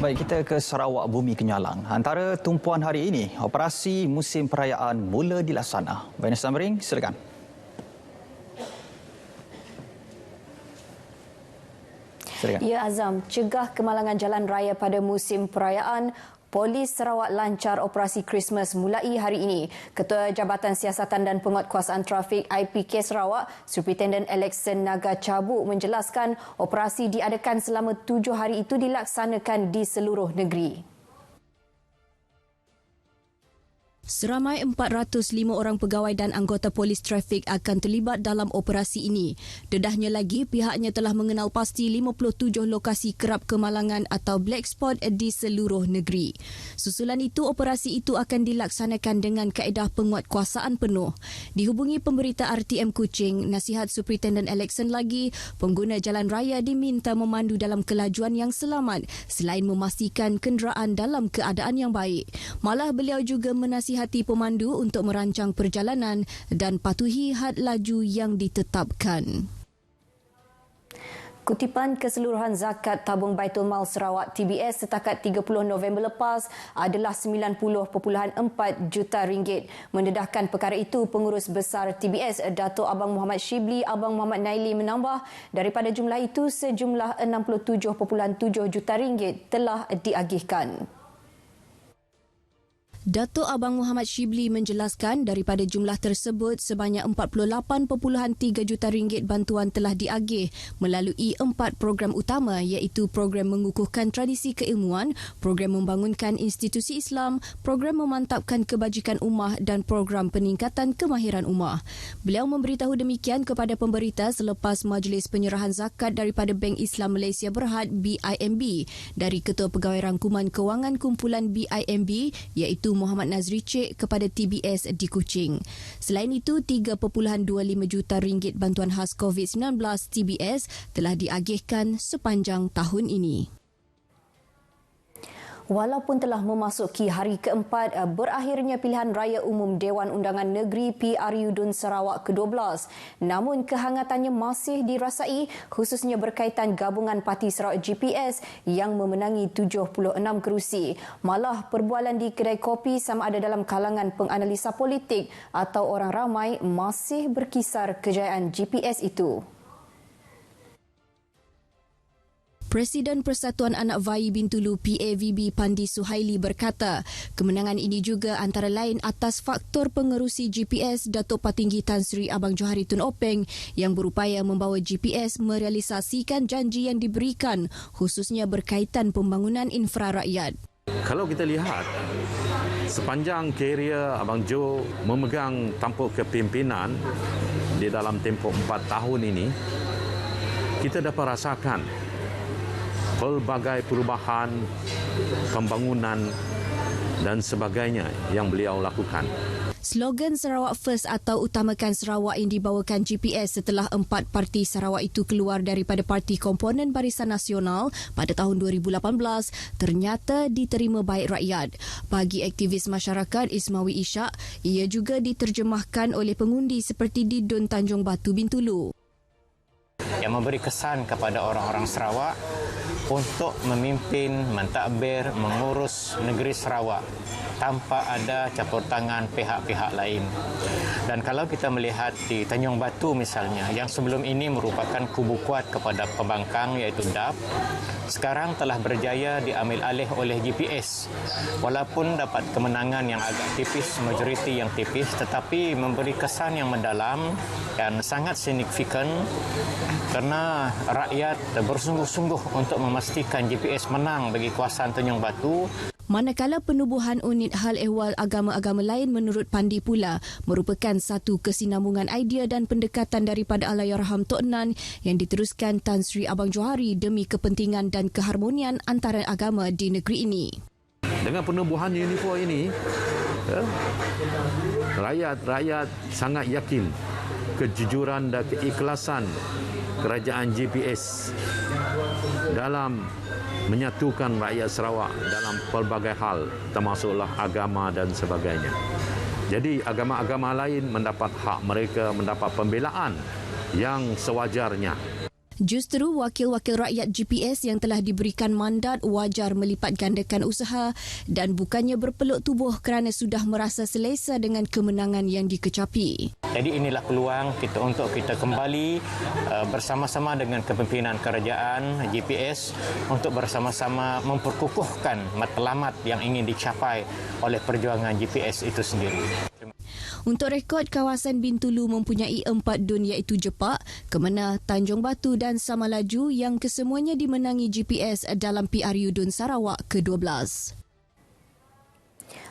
Baik, kita ke Sarawak Bumi Kenyalang. Antara tumpuan hari ini, operasi musim perayaan mula dilaksana. Vanessa Mering, silakan. Ya Azam, cegah kemalangan jalan raya pada musim perayaan. Polis Sarawak lancar operasi Christmas mulai hari ini. Ketua Jabatan Siasatan dan Penguatkuasaan Trafik IPK Sarawak, Superintendent Alexon Naga Cabuk menjelaskan operasi diadakan selama 7 hari itu dilaksanakan di seluruh negeri. Seramai 405 orang pegawai dan anggota polis trafik akan terlibat dalam operasi ini. Dedahnya lagi, pihaknya telah mengenal pasti 57 lokasi kerap kemalangan atau black spot di seluruh negeri. Susulan itu, operasi itu akan dilaksanakan dengan kaedah penguatkuasaan penuh. Dihubungi pemberita RTM Kuching, nasihat Superintendent Alexon lagi, pengguna jalan raya diminta memandu dalam kelajuan yang selamat selain memastikan kenderaan dalam keadaan yang baik. Malah beliau juga menasihati pemandu untuk merancang perjalanan dan patuhi had laju yang ditetapkan. Kutipan keseluruhan zakat tabung Baitul Mal Sarawak TBS setakat 30 November lepas adalah 90.4 juta ringgit. Mendedahkan perkara itu, Pengurus Besar TBS Dato' Abang Muhammad Shibli Abang Muhammad Naili menambah daripada jumlah itu sejumlah 67.7 juta ringgit telah diagihkan. Dato' Abang Muhammad Shibli menjelaskan daripada jumlah tersebut sebanyak 48.3 juta ringgit bantuan telah diagih melalui 4 program utama iaitu program mengukuhkan tradisi keilmuan, program membangunkan institusi Islam, program memantapkan kebajikan ummah dan program peningkatan kemahiran ummah. Beliau memberitahu demikian kepada pemberita selepas majlis penyerahan zakat daripada Bank Islam Malaysia Berhad BIMB dari Ketua Pegawai Rangkuman Kewangan Kumpulan BIMB iaitu Muhammad Nazri Cik kepada TBS di Kuching. Selain itu, 3.25 juta ringgit bantuan khas COVID-19 TBS telah diagihkan sepanjang tahun ini. Walaupun telah memasuki hari keempat berakhirnya pilihan raya umum Dewan Undangan Negeri PRU Dun Sarawak ke-12, namun kehangatannya masih dirasai khususnya berkaitan gabungan Parti Sarawak GPS yang memenangi 76 kerusi. Malah perbualan di kedai kopi sama ada dalam kalangan penganalisa politik atau orang ramai masih berkisar kejayaan GPS itu. Presiden Persatuan Anak Vai Bintulu PAVB Pandi Suhaili berkata, kemenangan ini juga antara lain atas faktor pengerusi GPS Datuk Patinggi Tan Sri Abang Johari Tun Openg yang berupaya membawa GPS merealisasikan janji yang diberikan khususnya berkaitan pembangunan infra rakyat. Kalau kita lihat sepanjang kerjaya Abang Jo memegang tampuk kepimpinan di dalam tempoh 4 tahun ini, kita dapat rasakan pelbagai perubahan, pembangunan dan sebagainya yang beliau lakukan. Slogan Sarawak First atau Utamakan Sarawak yang dibawakan GPS setelah 4 parti Sarawak itu keluar daripada Parti Komponen Barisan Nasional pada tahun 2018 ternyata diterima baik rakyat. Bagi aktivis masyarakat Ismawi Ishak, ia juga diterjemahkan oleh pengundi seperti di Dun Tanjung Batu Bintulu. Yang memberi kesan kepada orang-orang Sarawak untuk memimpin, mentadbir, mengurus negeri Sarawak tanpa ada campur tangan pihak-pihak lain. Dan kalau kita melihat di Tanjung Batu misalnya, yang sebelum ini merupakan kubu kuat kepada pembangkang iaitu DAP, sekarang telah berjaya diambil alih oleh GPS. Walaupun dapat kemenangan yang agak tipis, majoriti yang tipis, tetapi memberi kesan yang mendalam dan sangat signifikan kerana rakyat bersungguh-sungguh untuk memastikan GPS menang bagi kawasan Tanjung Batu. Manakala penubuhan unit hal ehwal agama-agama lain menurut Pandi pula merupakan satu kesinambungan idea dan pendekatan daripada Allahyarham Tok Nan yang diteruskan Tan Sri Abang Johari demi kepentingan dan keharmonian antara agama di negeri ini. Dengan penubuhan UNIFO ini, rakyat sangat yakin kejujuran dan keikhlasan kerajaan GPS dalam menyatukan rakyat Sarawak dalam pelbagai hal, termasuklah agama dan sebagainya. Jadi agama-agama lain mendapat hak mereka, mendapat pembelaan yang sewajarnya. Justru wakil-wakil rakyat GPS yang telah diberikan mandat wajar melipat gandakan usaha dan bukannya berpeluk tubuh kerana sudah merasa selesa dengan kemenangan yang dikecapi. Jadi inilah peluang kita untuk kita kembali bersama-sama dengan kepimpinan kerajaan GPS untuk bersama-sama memperkukuhkan matlamat yang ingin dicapai oleh perjuangan GPS itu sendiri. Untuk rekod, kawasan Bintulu mempunyai 4 dun iaitu Jepak, Kemena, Tanjung Batu dan Samalaju yang kesemuanya dimenangi GPS dalam PRU Dun Sarawak ke-12.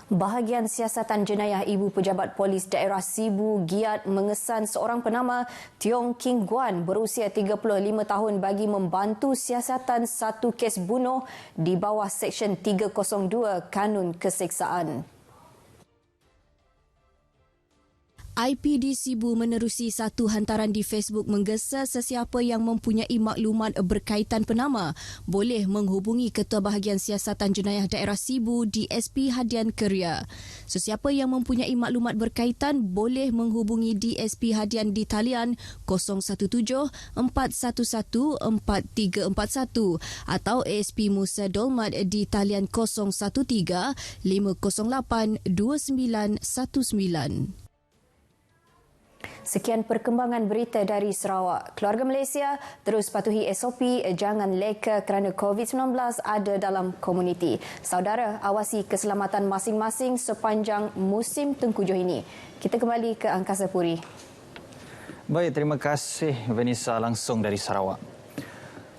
Bahagian Siasatan Jenayah Ibu Pejabat Polis Daerah Sibu Giat mengesan seorang penama Tiong King Guan berusia 35 tahun bagi membantu siasatan satu kes bunuh di bawah Seksyen 302 Kanun Keseksaan. IPD Sibu menerusi satu hantaran di Facebook menggesa sesiapa yang mempunyai maklumat berkaitan penama boleh menghubungi Ketua Bahagian Siasatan Jenayah Daerah Sibu DSP Hadian Keria. Sesiapa yang mempunyai maklumat berkaitan boleh menghubungi DSP Hadian di talian 017-411-4341 atau ASP Musa Dolmat di talian 013-508-2919. Sekian perkembangan berita dari Sarawak. Keluarga Malaysia terus patuhi SOP jangan leka kerana COVID-19 ada dalam komuniti. Saudara, awasi keselamatan masing-masing sepanjang musim tengkujuh ini. Kita kembali ke Angkasa Puri. Baik, terima kasih Vanessa langsung dari Sarawak.